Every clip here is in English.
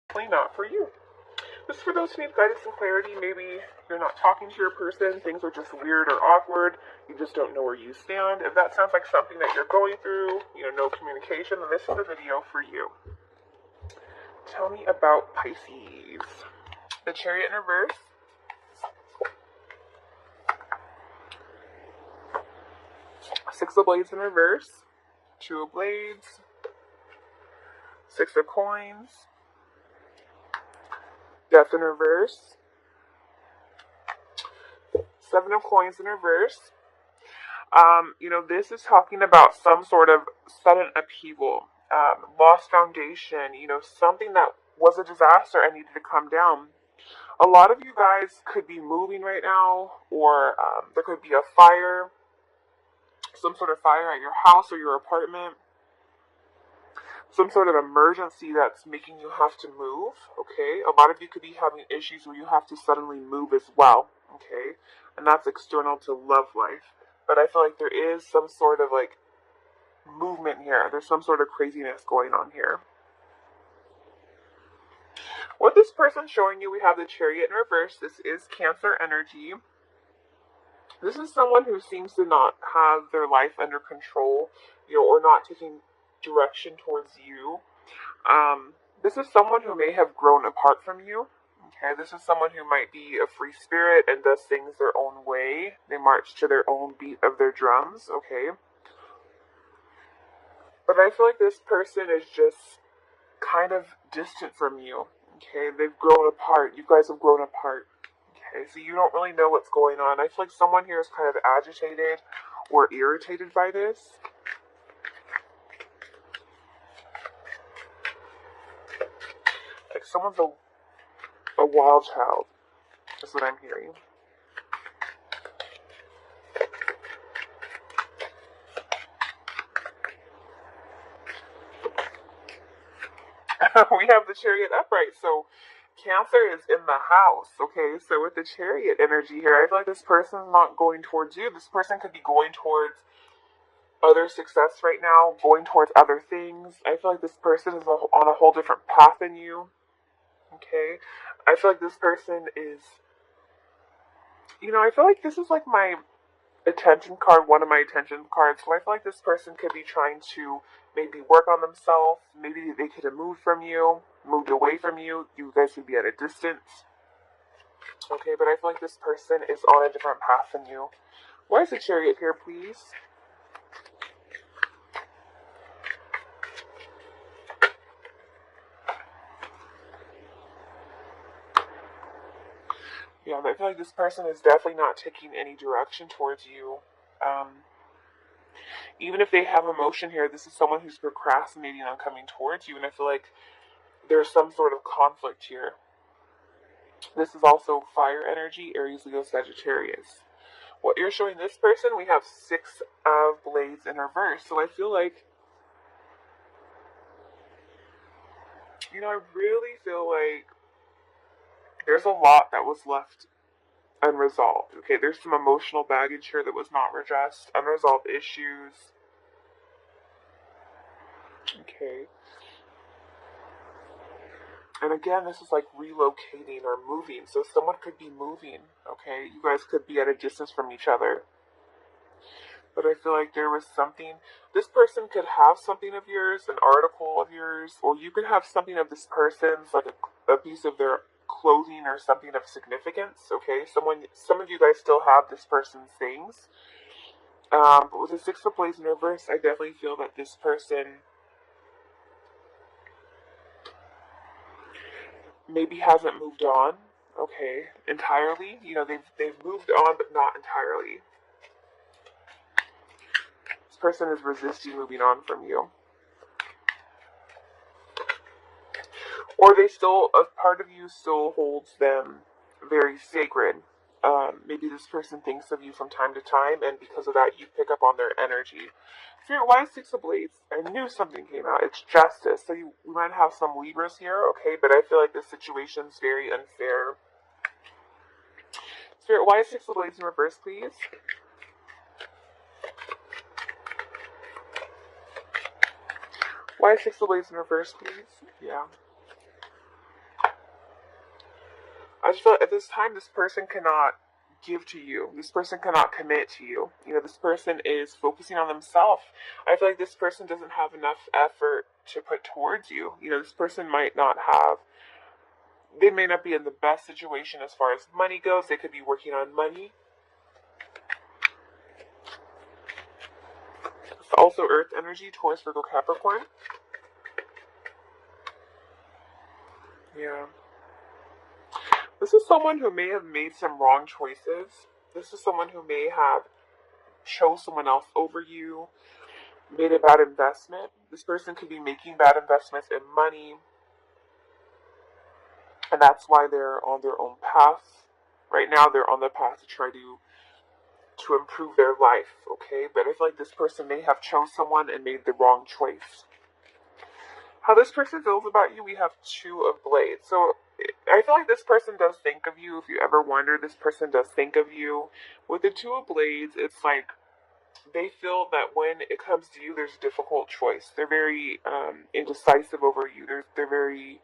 Definitely not for you. This is for those who need guidance and clarity. Maybe you're not talking to your person, things are just weird or awkward, you just don't know where you stand. If that sounds like something that you're going through, no communication, then this is the video for you. Tell me about Pisces. The Chariot in reverse. Six of Blades in reverse. Two of Blades. Six of Coins. Death in reverse. Seven of Coins in reverse. This is talking about some sort of sudden upheaval, lost foundation, something that was a disaster and needed to come down. A lot of you guys could be moving right now, or there could be a fire, some sort of fire at your house or your apartment, some sort of emergency that's making you have to move, okay? A lot of you could be having issues where you have to suddenly move as well, okay? And that's external to love life. But I feel like there is some sort of movement here. There's some sort of craziness going on here. What this person's showing you, we have the Chariot in reverse. This is Cancer energy. This is someone who seems to not have their life under control, or not taking direction towards you. This is someone who may have grown apart from you. Okay, this is someone who might be a free spirit and does things their own way. They march to their own beat of their drums, okay? But I feel like this person is just kind of distant from you, okay? They've grown apart. You guys have grown apart, okay? So you don't really know what's going on. I feel like someone here is kind of agitated or irritated by this. Like someone's a wild child, is what I'm hearing. We have the Chariot upright, so Cancer is in the house, okay? So with the Chariot energy here, I feel like this person's not going towards you. This person could be going towards other success right now, going towards other things. I feel like this person is on a whole different path than you, okay? I feel like this person is, I feel like this is like my attention card, one of my attention cards. So I feel like this person could be trying to maybe work on themselves. Maybe they could have moved from you, moved away from you. You guys would be at a distance. Okay, but I feel like this person is on a different path than you. Why is the Chariot here, please? Yeah, I feel like this person is definitely not taking any direction towards you. Even if they have emotion here, this is someone who's procrastinating on coming towards you, and I feel like there's some sort of conflict here. This is also fire energy, Aries, Leo, Sagittarius. What you're showing this person, we have Six of Blades in reverse. So I feel like, I really feel like there's a lot that was left unresolved. Okay, there's some emotional baggage here that was not addressed, unresolved issues. Okay. And again, this is like relocating or moving. So someone could be moving, okay? You guys could be at a distance from each other. But I feel like there was something, this person could have something of yours, an article of yours, or you could have something of this person's, like a piece of their clothing or something of significance, okay? Some of you guys still have this person's things. But with the Six of Blades in reverse, I definitely feel that this person maybe hasn't moved on, okay, entirely. They've moved on, but not entirely. This person is resisting moving on from you. Or a part of you still holds them very sacred. Maybe this person thinks of you from time to time, and because of that, you pick up on their energy. Spirit, why is Six of Blades? I knew something came out. It's justice. So we might have some Libras here, okay, but I feel like this situation's very unfair. Spirit, why is Six of Blades in reverse, please? Why is Six of Blades in reverse, please? Yeah. I just feel like at this time, this person cannot give to you. This person cannot commit to you. This person is focusing on themselves. I feel like this person doesn't have enough effort to put towards you. This person might not have, they may not be in the best situation as far as money goes. They could be working on money. It's also Earth energy, Taurus, Virgo, Capricorn. Yeah. This is someone who may have made some wrong choices. This is someone who may have chose someone else over you, made a bad investment. This person could be making bad investments in money, and that's why they're on their own path. Right now, they're on the path to try to improve their life, okay? But I feel like this person may have chose someone and made the wrong choice. How this person feels about you, we have Two of Blades. So I feel like this person does think of you. If you ever wonder, this person does think of you. With the Two of Blades, it's like they feel that when it comes to you, there's a difficult choice. They're very indecisive over you. They're very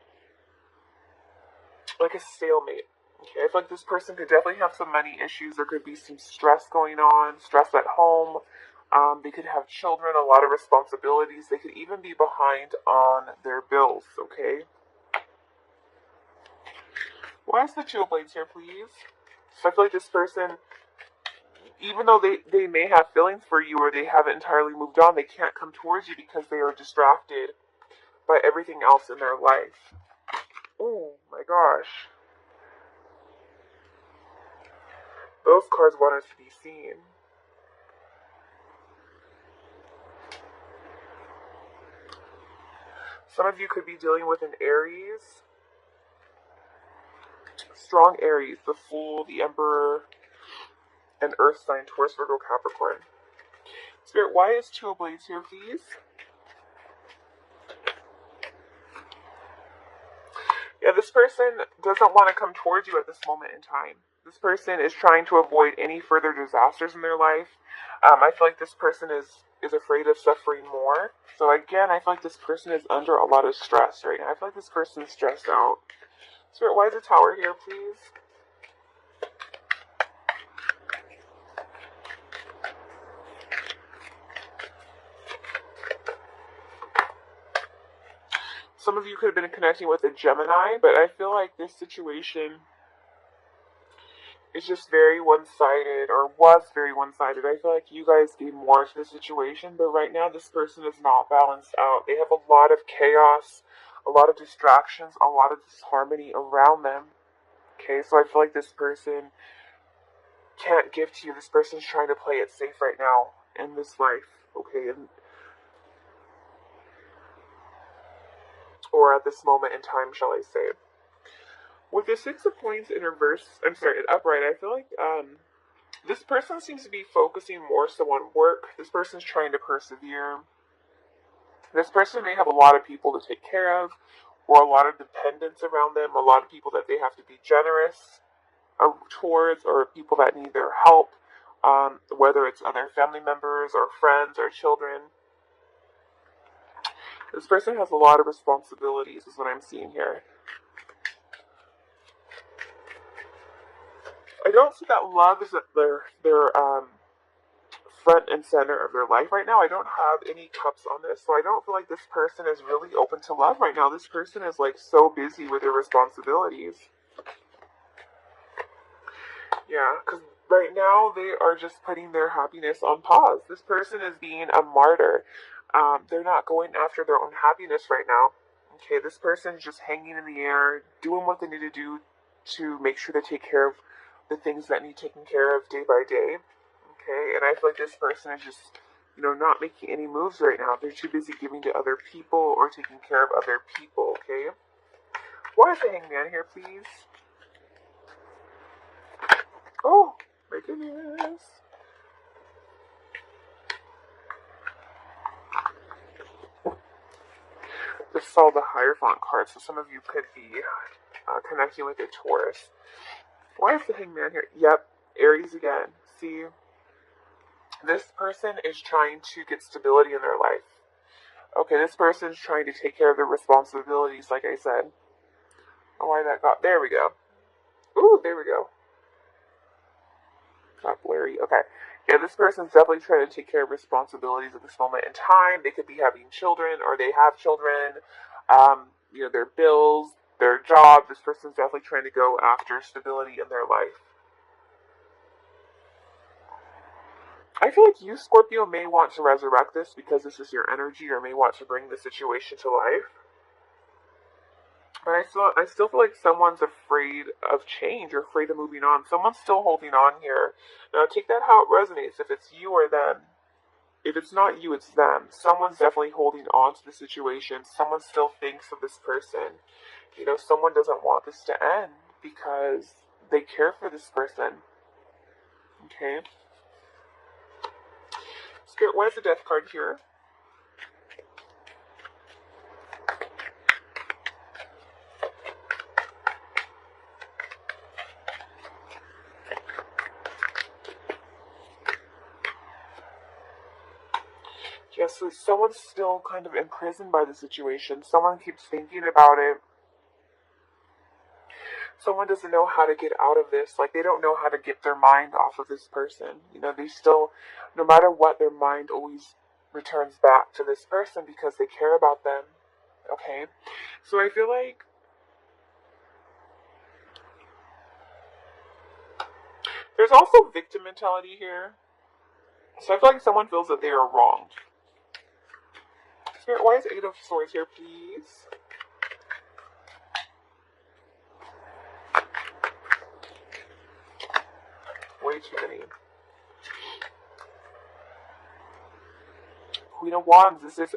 like a stalemate. Okay, I feel like this person could definitely have some money issues. There could be some stress going on, stress at home. They could have children, a lot of responsibilities. They could even be behind on their bills, okay? Why is the Two of Blades here, please? So I feel like this person, even though they may have feelings for you or they haven't entirely moved on, they can't come towards you because they are distracted by everything else in their life. Oh my gosh. Those cards want us to be seen. Some of you could be dealing with an Aries. Strong Aries, the Fool, the Emperor, and Earth sign, Taurus, Virgo, Capricorn. Spirit, why is Two of Blades here, please? Yeah, this person doesn't want to come towards you at this moment in time. This person is trying to avoid any further disasters in their life. I feel like this person is afraid of suffering more. So again, I feel like this person is under a lot of stress right now. I feel like this person is stressed out. Spirit, why is the Tower here, please? Some of you could have been connecting with a Gemini, but I feel like this situation is just very one-sided, or was very one-sided. I feel like you guys gave more to the situation, but right now this person is not balanced out. They have a lot of chaos, a lot of distractions, a lot of disharmony around them. Okay, so I feel like this person can't give to you. This person's trying to play it safe right now in this life. Okay, or at this moment in time, shall I say. With the Six of Coins in reverse, in upright, I feel like this person seems to be focusing more so on work. This person's trying to persevere. This person may have a lot of people to take care of, or a lot of dependents around them, a lot of people that they have to be generous towards, or people that need their help, whether it's other family members, or friends, or children. This person has a lot of responsibilities, is what I'm seeing here. I don't see that love is at their front and center of their life right now. I don't have any cups on this, so I don't feel like this person is really open to love right now. This person is like so busy with their responsibilities. Yeah, because right now they are just putting their happiness on pause. This person is being a martyr. They're not going after their own happiness right now. Okay, this person's just hanging in the air, doing what they need to do to make sure they take care of the things that need taken care of day by day. Okay, and I feel like this person is just, not making any moves right now. They're too busy giving to other people or taking care of other people, okay? Why is the Hangman here, please? Oh, my goodness. Just saw the Hierophant card, so some of you could be connecting with a Taurus. Why is the Hangman here? Yep, Aries again. See, this person is trying to get stability in their life. Okay, this person is trying to take care of their responsibilities, like I said. Oh, why that got... There we go. Ooh, there we go. Not blurry. Okay. Yeah, this person's definitely trying to take care of responsibilities at this moment in time. They could be having children or they have children. Their bills, their job. This person's definitely trying to go after stability in their life. I feel like you, Scorpio, may want to resurrect this because this is your energy, or may want to bring the situation to life. But I still feel like someone's afraid of change or afraid of moving on. Someone's still holding on here. Now take that how it resonates. If it's you or them. If it's not you, it's them. Someone's definitely holding on to the situation. Someone still thinks of this person. Someone doesn't want this to end because they care for this person. Okay? Spirit, why is the death card here? Yes, so someone's still kind of imprisoned by the situation. Someone keeps thinking about it. Someone doesn't know how to get out of this. Like, they don't know how to get their mind off of this person. They still, no matter what, their mind always returns back to this person because they care about them. Okay? So I feel like there's also victim mentality here. So I feel like someone feels that they are wronged. Spirit, why is 8 of Swords here, please? Way too many. Queen of Wands, this is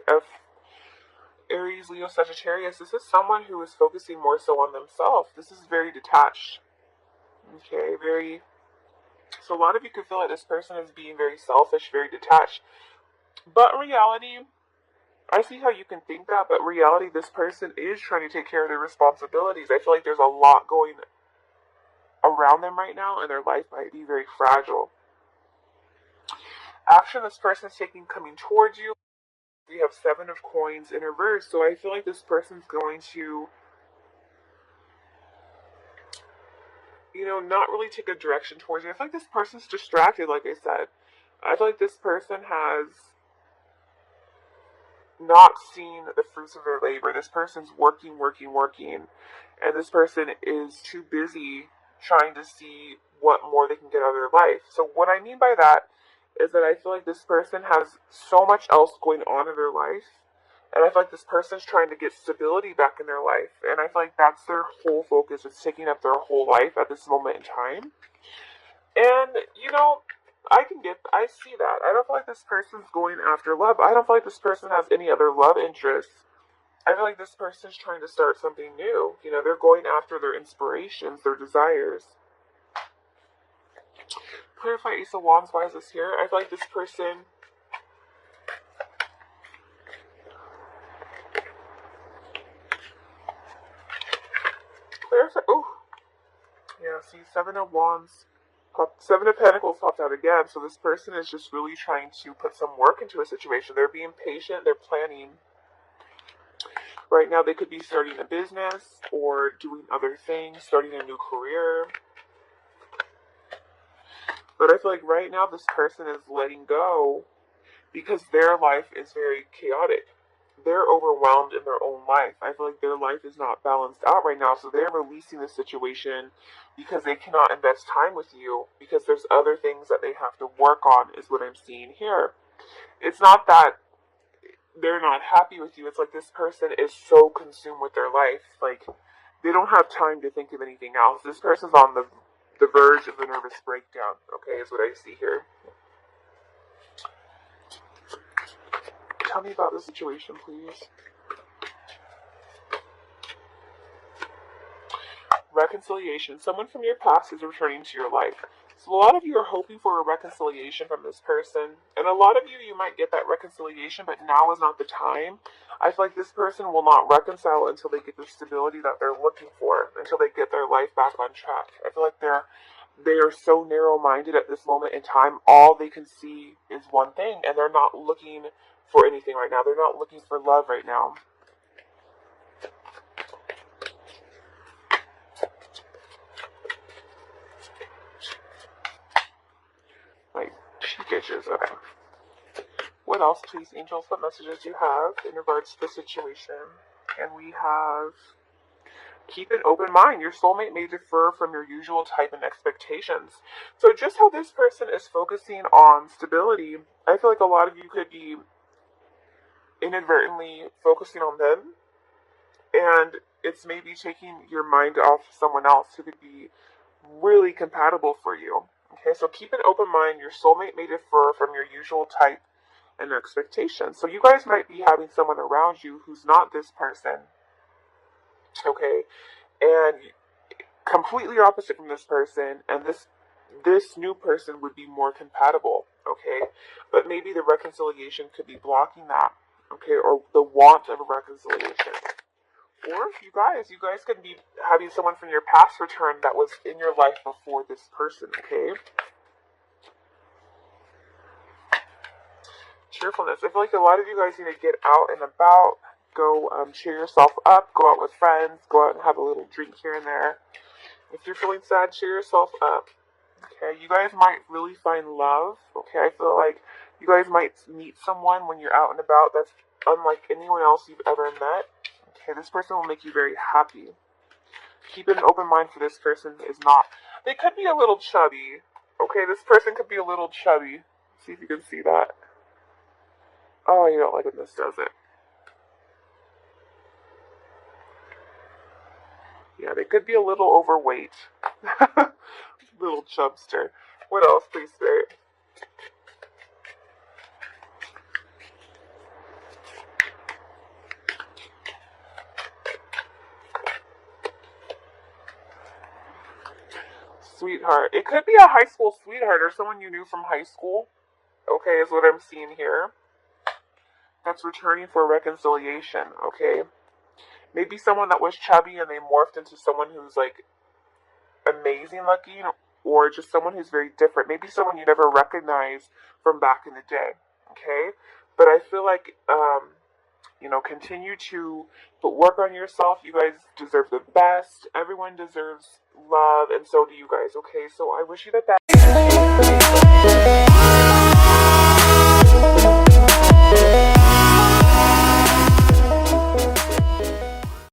Aries, Leo, Sagittarius. This is someone who is focusing more so on themselves. This is very detached. Okay, so a lot of you could feel like this person is being very selfish, very detached. But in reality, I see how you can think that, but in reality, this person is trying to take care of their responsibilities. I feel like there's a lot going around them right now, and their life might be very fragile. Action this person is taking coming towards you. We have 7 of Coins in reverse, so I feel like this person's going to, not really take a direction towards you. I feel like this person's distracted, like I said. I feel like this person has not seen the fruits of their labor. This person's working, and this person is too busy trying to see what more they can get out of their life. So what I mean by that is that I feel like this person has so much else going on in their life, and I feel like this person's trying to get stability back in their life, and I feel like that's their whole focus. It's taking up their whole life at this moment in time. And, I see that. I don't feel like this person's going after love. I don't feel like this person has any other love interests. I feel like this person's trying to start something new. They're going after their inspirations, their desires. Clarify Ace of Wands, why is this here? I feel like this person clarify. Oh, yeah. See, 7 of Wands. 7 of Pentacles popped out again, so this person is just really trying to put some work into a situation. They're being patient, they're planning. Right now, they could be starting a business or doing other things, starting a new career. But I feel like right now, this person is letting go because their life is very chaotic. They're overwhelmed in their own life. I feel like their life is not balanced out right now, so they're releasing the situation because they cannot invest time with you because there's other things that they have to work on, is what I'm seeing here. It's not that they're not happy with you. It's like this person is so consumed with their life. Like, they don't have time to think of anything else. This person's on the verge of a nervous breakdown, okay, is what I see here. Tell me about the situation, please. Reconciliation. Someone from your past is returning to your life. So a lot of you are hoping for a reconciliation from this person. And a lot of you might get that reconciliation, but now is not the time. I feel like this person will not reconcile until they get the stability that they're looking for, until they get their life back on track. I feel like they are so narrow-minded at this moment in time. All they can see is one thing, and they're not looking for anything right now. They're not looking for love right now. what else, please, angels? What messages do you have in regards to the situation? And we have, keep an open mind. Your soulmate may differ from your usual type and expectations. So just how this person is focusing on stability, I feel like a lot of you could be inadvertently focusing on them, and it's maybe taking your mind off someone else who could be really compatible for you. Okay, so keep an open mind. Your soulmate may differ from your usual type and expectations. So you guys might be having someone around you who's not this person. Okay, and completely opposite from this person, and this new person would be more compatible. Okay, but maybe the reconciliation could be blocking that. Okay, or the want of a reconciliation. Or you guys could be having someone from your past return that was in your life before this person, okay? Cheerfulness. I feel like a lot of you guys need to get out and about, go cheer yourself up, go out with friends, go out and have a little drink here and there. If you're feeling sad, cheer yourself up. Okay, you guys might really find love. Okay, I feel like you guys might meet someone when you're out and about that's unlike anyone else you've ever met. Okay, this person will make you very happy. Keep an open mind for this person is not. They could be a little chubby. Okay, this person could be a little chubby. See if you can see that. Oh, you don't like when this does it. Yeah, they could be a little overweight. Little chubster. What else, please, Spirit? Sweetheart. It could be a high school sweetheart or someone you knew from high school. Okay, is what I'm seeing here. That's returning for reconciliation, okay? Maybe someone that was chubby and they morphed into someone who's like amazing looking, or just someone who's very different. Maybe someone you never recognized from back in the day, okay? But I feel like, continue to work on yourself. You guys deserve the best. Everyone deserves love, and so do you guys, okay? So I wish you the best.